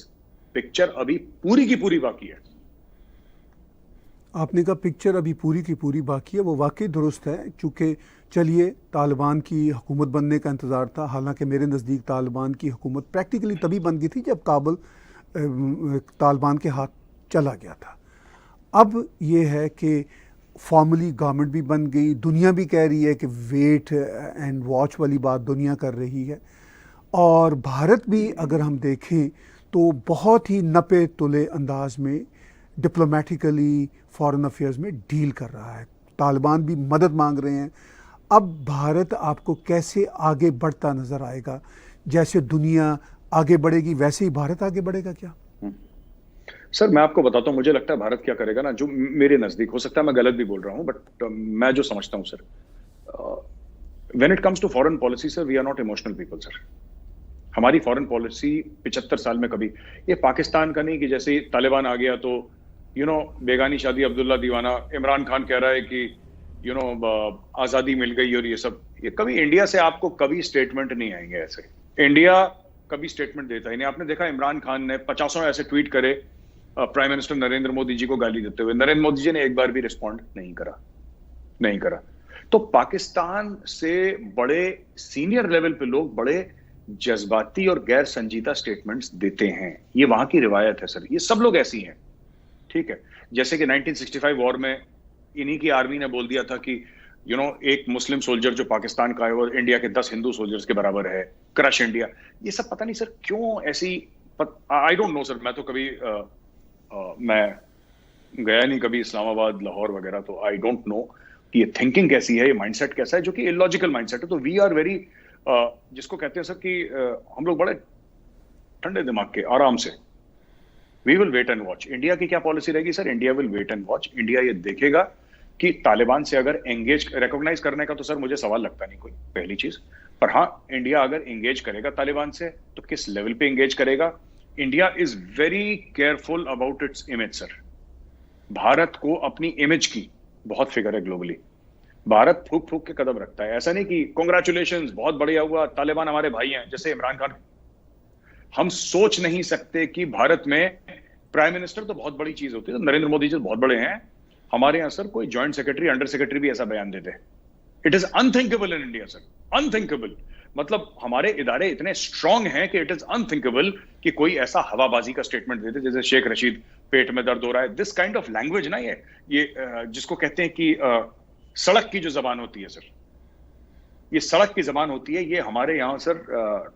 picture अभी पूरी की पूरी बाकी है. आपने कहा पिक्चर अभी पूरी की पूरी बाकी है, वो वाकई दुरुस्त है. चूँकि चलिए तालिबान की हुकूमत बनने का इंतज़ार था, हालांकि मेरे नज़दीक तालिबान की हुकूमत प्रैक्टिकली तभी बन गई थी जब काबुल तालिबान के हाथ चला गया था. अब ये है कि फॉर्मली गवर्नमेंट भी बन गई, दुनिया भी कह रही है कि वेट एंड वॉच वाली बात दुनिया कर रही है, और भारत भी अगर हम देखें तो बहुत ही नपे तुले अंदाज में डिप्लोमेटिकली फॉरेन अफेयर्स में डील कर रहा है. तालिबान भी मदद मांग रहे हैं. अब भारत आपको कैसे आगे बढ़ता नज़र आएगा? जैसे दुनिया आगे बढ़ेगी वैसे ही भारत आगे बढ़ेगा क्या? सर मैं आपको बताता हूँ, मुझे लगता है भारत क्या करेगा ना, जो मेरे नजदीक, हो सकता है मैं गलत भी बोल रहा हूँ, बट मैं जो समझता हूँ sir, when it comes to foreign policy sir, we are not emotional people sir. हमारी फॉरेन पॉलिसी 75 साल में कभी, ये पाकिस्तान का नहीं कि जैसे तालिबान आ गया तो बेगानी शादी अब्दुल्ला दीवाना, इमरान खान कह रहा है कि आजादी मिल गई और ये सब, ये कभी इंडिया से आपको कभी स्टेटमेंट नहीं आएंगे ऐसे. इंडिया कभी स्टेटमेंट देता ही नहीं. आपने देखा इमरान खान ने 50 ऐसे ट्वीट करे प्राइम मिनिस्टर नरेंद्र मोदी जी को गाली देते हुए, नरेंद्र मोदी जी ने एक बार भी रिस्पॉन्ड नहीं करा. तो पाकिस्तान से बड़े सीनियर लेवल पे लोग बड़े जज्बाती और गैर संजीदा स्टेटमेंट्स देते हैं. ये वहां की रिवायत है सर, ये सब लोग ऐसी हैं. ठीक है, जैसे कि 1965 वॉर में इन्हीं की आर्मी ने बोल दिया था कि एक मुस्लिम सोल्जर जो पाकिस्तान का है वो इंडिया के 10 हिंदू सोल्जर्स के बराबर है, क्रश इंडिया. ये सब पता नहीं सर क्यों ऐसी, आई डोंट नो सर. मैं तो कभी मैं गया नहीं कभी इस्लामाबाद, लाहौर वगैरह, तो आई डोंट नो कि ये थिंकिंग कैसी है, ये माइंडसेट कैसा है, जो कि इलॉजिकल माइंडसेट है. तो वी आर वेरी, जिसको कहते हैं सर कि हम लोग बड़े ठंडे दिमाग के, आराम से, we will wait and watch. India की क्या पॉलिसी रहेगी sir? India will wait and watch. India ये देखेगा कि तालिबान से अगर एंगेज, रिकॉग्नाइज करने का तो सर मुझे सवाल लगता नहीं कोई, पहली चीज. पर हाँ, इंडिया अगर एंगेज करेगा तालिबान से तो किस लेवल पे एंगेज करेगा? India is very careful about its image sir. Bharat को अपनी इमेज की बहुत फिक्र है ग्लोबली. भारत फूक फूक के कदम रखता है. ऐसा नहीं कि कांग्रेचुलेशंस बहुत बढ़िया हुआ, तालिबान हमारे भाई हैं, जैसे इमरान खान. हम सोच नहीं सकते कि भारत में प्राइम मिनिस्टर तो बहुत बड़ी चीज होती है, तो नरेंद्र मोदी जी बहुत बड़े हैं. हमारे यहां सर कोई जॉइंट सेक्रेटरी, अंडर सेक्रेटरी भी ऐसा बयान देते हैं. It is unthinkable in India sir, unthinkable. मतलब हमारे इदारे इतने स्ट्रांग हैं कि इट इज अनथिंकेबल कि कोई ऐसा हवाबाजी का स्टेटमेंट देते जैसे शेख रशीद पेट में दर्द हो रहा है. दिस काइंड ऑफ लैंग्वेज ना, ये जिसको कहते हैं कि सड़क की जो जबान होती है सर, ये सड़क की जबान होती है, ये हमारे यहाँ सर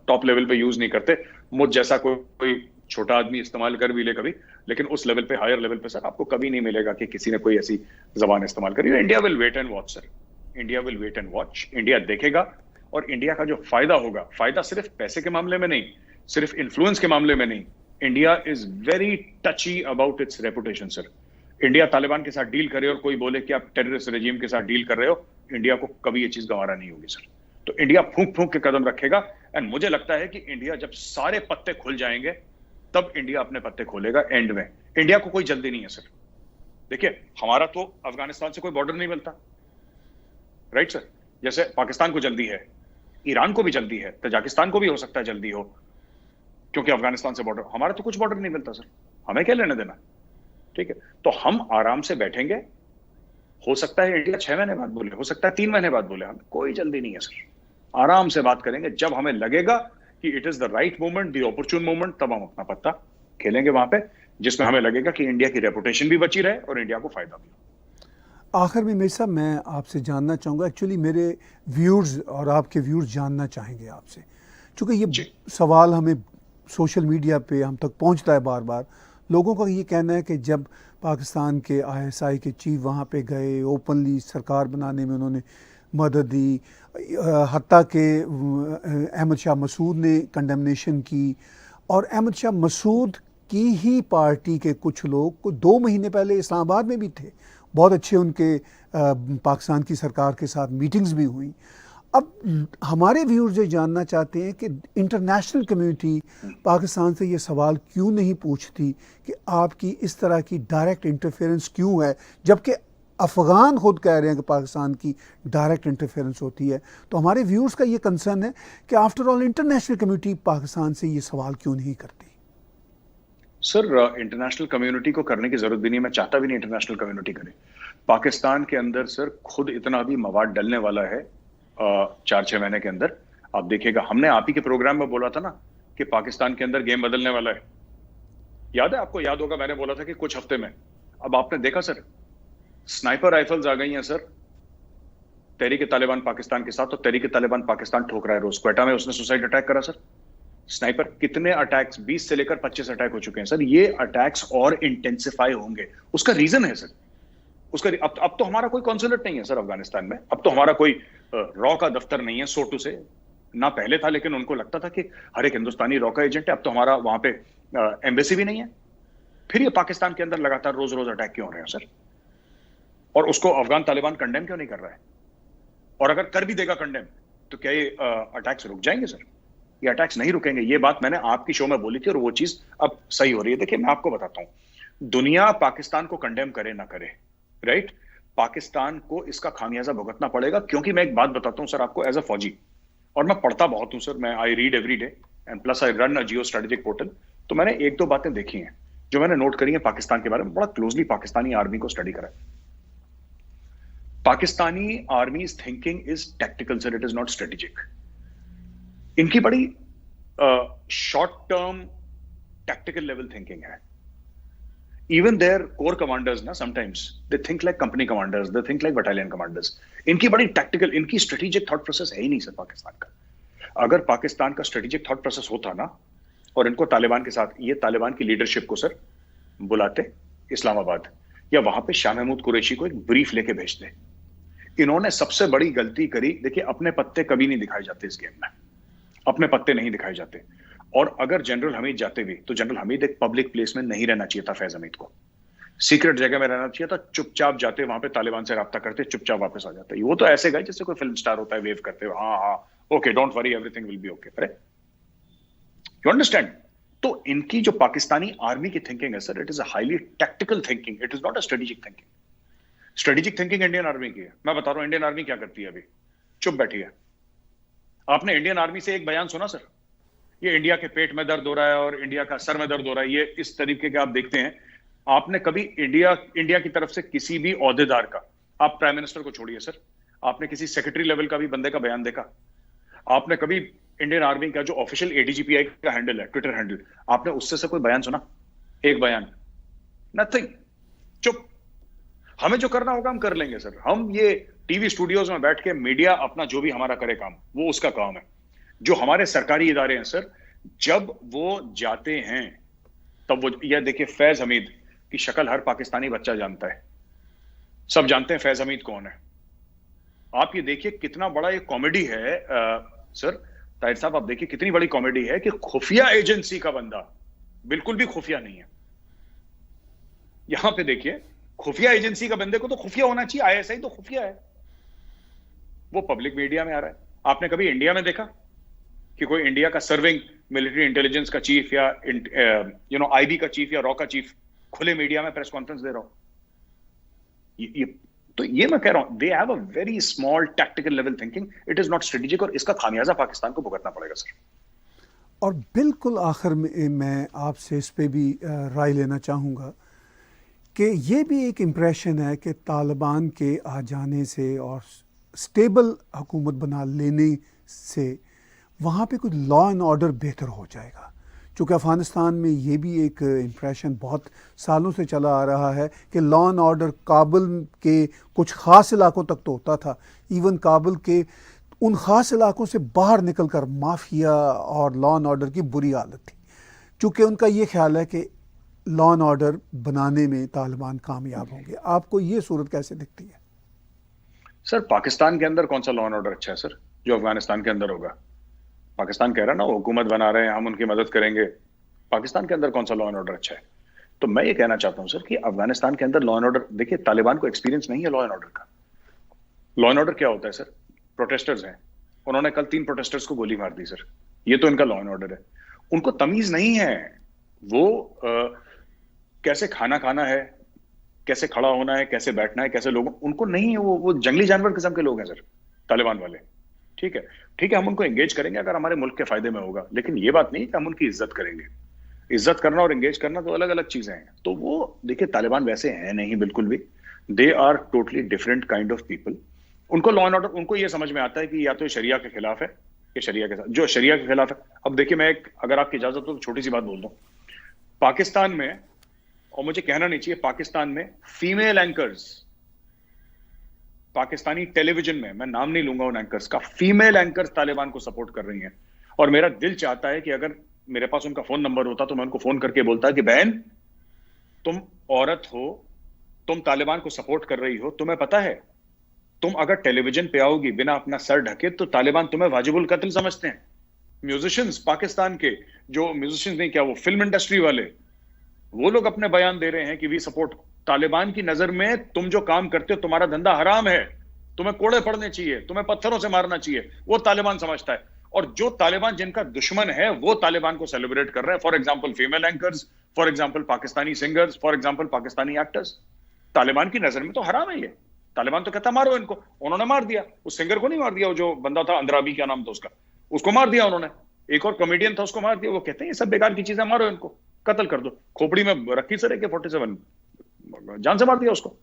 टॉप लेवल पे यूज नहीं करते. मुझ जैसा कोई छोटा आदमी इस्तेमाल कर भी ले कभी, लेकिन उस लेवल पे, हायर लेवल पे सर आपको कभी नहीं मिलेगा कि किसी ने कोई ऐसी जबान इस्तेमाल करी. India will wait and watch sir. India will wait and watch. India देखेगा, और इंडिया का जो फायदा होगा, फायदा सिर्फ पैसे के मामले में नहीं, सिर्फ इन्फ्लुएंस के मामले में नहीं. India is very टची about it's reputation sir. India Taliban के साथ डील करे और कोई बोले कि आप टेररिस्ट रेजिम के साथ डील कर रहे हो, इंडिया को कभी ये चीज गंवारा नहीं होगी सर. तो इंडिया फूंक फूंक के कदम रखेगा. एंड मुझे लगता है कि इंडिया जब सारे पत्ते खुल जाएंगे तब इंडिया अपने पत्ते खोलेगा. एंड में इंडिया को कोई जल्दी नहीं है सर. देखिए, हमारा तो अफगानिस्तान से कोई बॉर्डर नहीं मिलता, राइट सर? जैसे पाकिस्तान को जल्दी है, ईरान को भी जल्दी है, तजाकिस्तान को भी हो सकता है जल्दी हो, क्योंकि अफगानिस्तान से बॉर्डर. हमारा तो कुछ बॉर्डर नहीं मिलता सर, हमें क्या लेने देना. ठीक है, तो हम आराम से बैठेंगे. हो सकता है इंडिया 6 महीने बाद बोले, हो सकता है 3 महीने बाद बोले, हमें कोई जल्दी नहीं है सर. आराम से बात करेंगे. जब हमें लगेगा कि it is the right moment, the opportune moment, तब हम अपना पत्ता खेलेंगे वहां पे, जिसमें हमें लगेगा कि इंडिया की रेपुटेशन भी बची रहे और इंडिया को फायदा भी. आखिर में मेरे साहब, मैं आपसे जानना चाहूँगा, एक्चुअली मेरे व्यूअर्स और आपके व्यूअर्स जानना चाहेंगे आपसे, चूँकि ये सवाल हमें सोशल मीडिया पे हम तक पहुँचता है बार बार. लोगों का ये कहना है कि जब पाकिस्तान के ISI के चीफ वहाँ पे गए, ओपनली सरकार बनाने में उन्होंने मदद दी, हत्ता के अहमद शाह मसूद ने कंडेमनेशन की, और अहमद शाह मसूद की ही पार्टी के कुछ लोग 2 महीने पहले इस्लामाबाद में भी थे. बहुत अच्छे उनके पाकिस्तान की सरकार के साथ मीटिंग्स भी हुई. अब हमारे व्यूअर्स ये जानना चाहते हैं कि इंटरनेशनल कम्युनिटी पाकिस्तान से ये सवाल क्यों नहीं पूछती कि आपकी इस तरह की डायरेक्ट इंटरफेरेंस क्यों है, जबकि अफ़गान खुद कह रहे हैं कि पाकिस्तान की डायरेक्ट इंटरफेरेंस होती है। तो हमारे व्यूअर्स का ये कंसर्न है कि after all international community Pakistan से ये सवाल क्यों नहीं करती। सर, इंटरनेशनल कम्युनिटी को करने की जरूरत भी नहीं है, मैं चाहता भी नहीं इंटरनेशनल कम्युनिटी करे। पाकिस्तान के अंदर सर खुद इतना भी मवाद डलने वाला है 4-6 महीने के अंदर। आप देखिएगा, हमने आप ही के प्रोग्राम में बोला था ना कि पाकिस्तान के अंदर गेम बदलने वाला है। याद है आपको? याद होगा, मैंने बोला था कि कुछ हफ्ते में। अब आपने देखा सर, स्नाइपर राइफल्स आ गई हैं सर तहरीक तालिबान पाकिस्तान के साथ, तो तहरीक तालिबान पाकिस्तान ठोक रहा है रोज। क्वेटा में उसने सुसाइड अटैक करा सर। स्नाइपर कितने अटैक्स, 20 से लेकर 25 अटैक हो चुके हैं सर। ये अटैक्स और इंटेंसिफाई होंगे। उसका रीजन है सर, उसका अब तो हमारा कोई कॉन्सुलेट नहीं है सर अफगानिस्तान में। अब तो हमारा कोई रॉ का दफ्तर नहीं है, सो टू से। ना पहले था, लेकिन उनको लगता था कि हर एक हिंदुस्तानी रॉ का एजेंट है। अब तो हमारा वहां पे एम्बेसी भी नहीं है। फिर ये पाकिस्तान के अंदर लगातार रोज रोज अटैक क्यों हो रहे हैं सर? और उसको अफगान तालिबान कंडेम क्यों नहीं कर रहा है? और अगर कर भी देगा कंडेम, तो क्या ये अटैक्स रुक जाएंगे सर? ये अटैक्स नहीं रुकेंगे। ये बात मैंने आपकी शो में बोली थी और वो चीज अब सही हो रही है। देखिए, मैं आपको बताता हूं, दुनिया पाकिस्तान को कंडेम करे ना करे, राइट, पाकिस्तान को इसका खामियाजा भुगतना पड़ेगा। क्योंकि मैं एक बात बताता हूं सर आपको, एज अ फौजी, और मैं पढ़ता बहुत हूं सर, मैं I read every day and plus I run a geo strategic portal. तो मैंने एक दो बातें देखी हैं जो मैंने नोट करी है पाकिस्तान के बारे में। बड़ा क्लोजली पाकिस्तानी आर्मी को स्टडी करा। Pakistani army thinking is tactical sir, it is not strategic. इनकी बड़ी short term tactical level thinking है। Even their core commanders ना sometimes they think like company commanders, they think like battalion commanders. इनकी बड़ी tactical, इनकी strategic thought process है ही नहीं sir Pakistan का। अगर पाकिस्तान का strategic thought process होता ना, और इनको तालिबान के साथ, ये तालिबान की लीडरशिप को सर बुलाते इस्लामाबाद, या वहां पे शाह महमूद कुरैशी को एक ब्रीफ लेके भेजते। इन्होंने सबसे बड़ी गलती करी। देखिए, अपने पत्ते कभी नहीं दिखाए जाते इस गेम में, अपने पत्ते नहीं दिखाए जाते। और अगर जनरल हमीद जाते भी, तो जनरल हमीद एक पब्लिक प्लेस में नहीं रहना चाहिए था। फैज हमीद को सीक्रेट जगह में रहना चाहिए था। चुपचाप जाते, वहां पे तालिबान से राब्ता करते, चुपचाप वापस आ जाते। वो तो ऐसे गए जैसे कोई फिल्म स्टार होता है, वेव करते हुए, हाँ हाँ okay, don't worry, everything will be okay. अरे यू अंडरस्टैंड? तो इनकी जो पाकिस्तानी आर्मी की थिंकिंग है sir, it is a highly tactical thinking, it is not a strategic thinking. Strategic thinking Indian army की है। मैं बता रहा हूं इंडियन आर्मी क्या करती है। अभी चुप बैठी है। आपने इंडियन आर्मी से एक बयान सुना सर? ये इंडिया के पेट में दर्द हो रहा है और इंडिया का सर में दर्द हो रहा है, ये इस तरीके के आप देखते हैं। आपने कभी इंडिया की तरफ से किसी भी ओहदेदार का, आप प्राइम मिनिस्टर को छोड़िए सर, आपने किसी सेक्रेटरी लेवल का भी बंदे का बयान देखा? आपने कभी इंडियन आर्मी का जो ऑफिशियल एडीजीपीआई का हैंडल है, ट्विटर हैंडल, आपने उससे से कोई बयान सुना? एक बयान? नथिंग। चुप। हमें जो करना होगा हम कर लेंगे सर। हम ये टीवी स्टूडियोज में बैठ के मीडिया अपना जो भी हमारा करे काम, वो उसका काम है। जो हमारे सरकारी इदारे हैं सर, जब वो जाते हैं तब वो, यह देखिए, फैज हमीद की शक्ल हर पाकिस्तानी बच्चा जानता है, सब जानते हैं फैज हमीद कौन है। आप ये देखिए कितना बड़ा ये कॉमेडी है सर ताहिर साहब, आप देखिए कितनी बड़ी कॉमेडी है कि खुफिया एजेंसी का बंदा बिल्कुल भी खुफिया नहीं है। यहां पे देखिए, खुफिया एजेंसी का बंदे को तो खुफिया होना चाहिए, आईएसआई तो खुफिया है, वो पब्लिक मीडिया में आ रहा है। आपने कभी इंडिया में देखा कि कोई इंडिया का सर्विंग मिलिट्री इंटेलिजेंस का चीफ या आईबी का चीफ या रॉ का चीफ खुले मीडिया में प्रेस कॉन्फ्रेंस दे रहा हूं? तो ये मैं कह रहा हूं, they have a very small tactical level thinking, it is not strategic, और इसका खामियाजा पाकिस्तान को भुगतना पड़ेगा सर। और बिल्कुल आखिर में मैं आपसे इस पे भी राय लेना चाहूँगा कि ये भी एक इम्प्रेशन है कि तालिबान के आ जाने से और स्टेबल हुकूमत बना लेने से वहाँ पे कुछ लॉ एंड ऑर्डर बेहतर हो जाएगा। चूँकि अफ़गानिस्तान में ये भी एक इम्प्रेशन बहुत सालों से चला आ रहा है कि लॉ एंड ऑर्डर काबुल के कुछ ख़ास इलाकों तक तो होता था, इवन काबुल के उन ख़ास इलाकों से बाहर निकल कर माफिया और लॉ एंड ऑर्डर की बुरी हालत थी। चूँकि उनका ये ख्याल है कि लॉ एंड ऑर्डर बनाने में तालिबान कामयाब होंगे। आपको ये सूरत कैसे दिखती है? सर, पाकिस्तान के अंदर कौन सा लॉ एंड ऑर्डर अच्छा है सर जो अफगानिस्तान के अंदर होगा? पाकिस्तान कह रहा है ना वो हुकूमत बना रहे हैं, हम उनकी मदद करेंगे। पाकिस्तान के अंदर कौन सा लॉ एंड ऑर्डर अच्छा है? तो मैं ये कहना चाहता हूं सर कि अफगानिस्तान के अंदर लॉ एंड ऑर्डर, देखिए तालिबान को एक्सपीरियंस नहीं है लॉ एंड ऑर्डर का। लॉ एंड ऑर्डर क्या होता है सर? प्रोटेस्टर्स हैं, उन्होंने कल 3 प्रोटेस्टर्स को गोली मार दी सर। ये तो इनका लॉ एंड ऑर्डर है। उनको तमीज नहीं है वो कैसे खाना खाना है, कैसे खड़ा होना है, कैसे बैठना है, कैसे लोगों, उनको नहीं है। वो जंगली जानवर किस्म के लोग हैं सर तालिबान वाले। ठीक है, ठीक है, हम उनको एंगेज करेंगे अगर हमारे मुल्क के फायदे में होगा, लेकिन ये बात नहीं कि हम उनकी इज्जत करेंगे। इज्जत करना और एंगेज करना तो अलग अलग चीजें हैं। तो वो देखिए तालिबान वैसे हैं नहीं बिल्कुल भी। They are totally different kind of people. उनको लॉ एंड ऑर्डर, उनको ये समझ में आता है कि या तो शरिया के खिलाफ है, या शरिया के साथ, जो शरिया के खिलाफ है। अब देखिए मैं एक, अगर आपकी इजाजत हो तो छोटी सी बात बोल दूं। पाकिस्तान में, और मुझे कहना नहीं चाहिए, पाकिस्तान में फीमेल एंकर्स, पाकिस्तानी टेलीविजन में, मैं नाम नहीं लूंगा उन एंकर्स का, फीमेल एंकर्स तालिबान को सपोर्ट कर रही हैं। और मेरा दिल चाहता है कि अगर मेरे पास उनका फोन नंबर होता तो मैं उनको फोन करके बोलता कि बहन, तुम औरत हो, तुम तालिबान को सपोर्ट कर रही हो, तुम्हें पता है तुम अगर टेलीविजन पे आओगी बिना अपना सर ढके तो तालिबान तुम्हें वाजिबुल कत्ल समझते हैं। म्यूजिशियंस पाकिस्तान के, जो म्यूजिशियंस नहीं, क्या वो फिल्म इंडस्ट्री वाले, वो लोग अपने बयान दे रहे हैं कि वी सपोर्ट। तालिबान की नजर में तुम जो काम करते हो तुम्हारा धंधा हराम है, तुम्हें कोड़े पड़ने चाहिए, तुम्हें पत्थरों से मारना चाहिए, वो तालिबान समझता है। और जो तालिबान जिनका दुश्मन है वो तालिबान को सेलिब्रेट कर रहे हैं। For example female anchors, for example Pakistani singers, for example Pakistani actors. Taliban की नजर में तो हराम है ये। तालिबान तो कहता मारो इनको, उन्होंने मार दिया। उस सिंगर को नहीं मार दिया, वो जो बंदा था अंद्राबी, क्या नाम था उसका, उसको मार दिया उन्होंने। एक और कॉमेडियन था, उसको मार दिया। वो कहते हैं ये सब बेकार की चीजें, मारो इनको, कत्ल कर दो। खोपड़ी में रखी सर AK-47, जान से मार दिया उसको।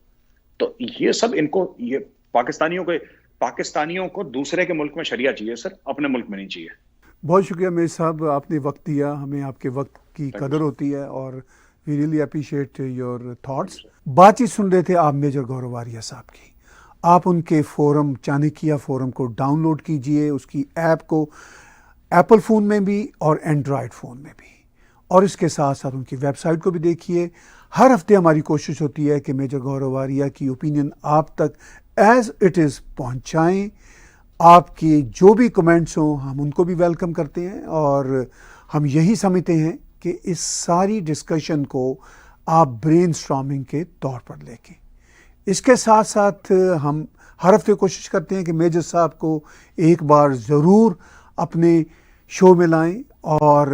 तो ये सब इनको, ये पाकिस्तानियों को दूसरे के मुल्क में शरिया चाहिए सर, अपने मुल्क में नहीं चाहिए। बहुत शुक्रिया मेरे साहब, आपने वक्त दिया हमें, आपके वक्त की कदर होती है और we really appreciate your thoughts. बातचीत सुन रहे थे आप मेजर गौरव आर्या साहब की। आप उनके फोरम, चाणक्य फोरम को डाउनलोड कीजिए, उसकी ऐप को एप्पल फ़ोन में भी और एंड्रॉयड फ़ोन में भी, और इसके साथ साथ उनकी वेबसाइट को भी देखिए। हर हफ्ते हमारी कोशिश होती है कि मेजर गौरव आर्या की ओपिनियन आप तक एज इट इज़ पहुंचाएं। आपके जो भी कमेंट्स हों हम उनको भी वेलकम करते हैं, और हम यही समझते हैं कि इस सारी डिस्कशन को आप ब्रेनस्टॉर्मिंग के तौर पर लेके, इसके साथ साथ हम हर हफ्ते कोशिश करते हैं कि मेजर साहब को एक बार ज़रूर अपने शो में लाएं, और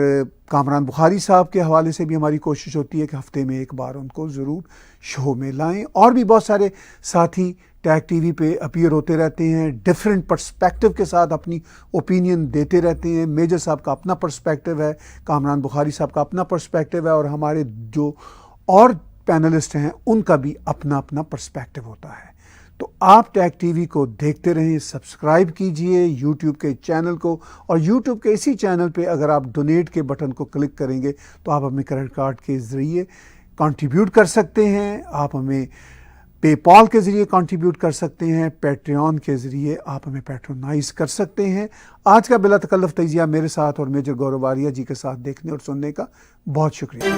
कामरान बुखारी साहब के हवाले से भी हमारी कोशिश होती है कि हफ्ते में एक बार उनको ज़रूर शो में लाएं। और भी बहुत सारे साथी टैग टीवी पे अपीयर होते रहते हैं, डिफरेंट पर्सपेक्टिव के साथ अपनी ओपिनियन देते रहते हैं। मेजर साहब का अपना पर्सपेक्टिव है, कामरान बुखारी साहब का अपना पर्सपेक्टिव है, और हमारे जो और पैनलिस्ट हैं उनका भी अपना अपना पर्सपेक्टिव होता है। तो आप टैग टीवी को देखते रहें, सब्सक्राइब कीजिए यूट्यूब के चैनल को, और यूट्यूब के इसी चैनल पे अगर आप डोनेट के बटन को क्लिक करेंगे तो आप अपने क्रेडिट कार्ड के ज़रिए कंट्रीब्यूट कर सकते हैं, आप हमें पेपॉल के ज़रिए कंट्रीब्यूट कर सकते हैं, पैट्रियन के ज़रिए आप हमें पैट्रोनाइज कर सकते हैं। आज का बिला तकल्लुफ़ तजिया मेरे साथ और मेजर गौरव आर्या जी के साथ देखने और सुनने का बहुत शुक्रिया।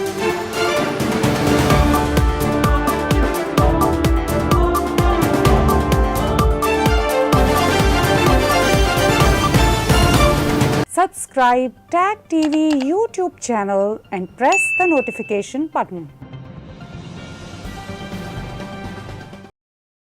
Subscribe Tag TV YouTube channel and press the notification button.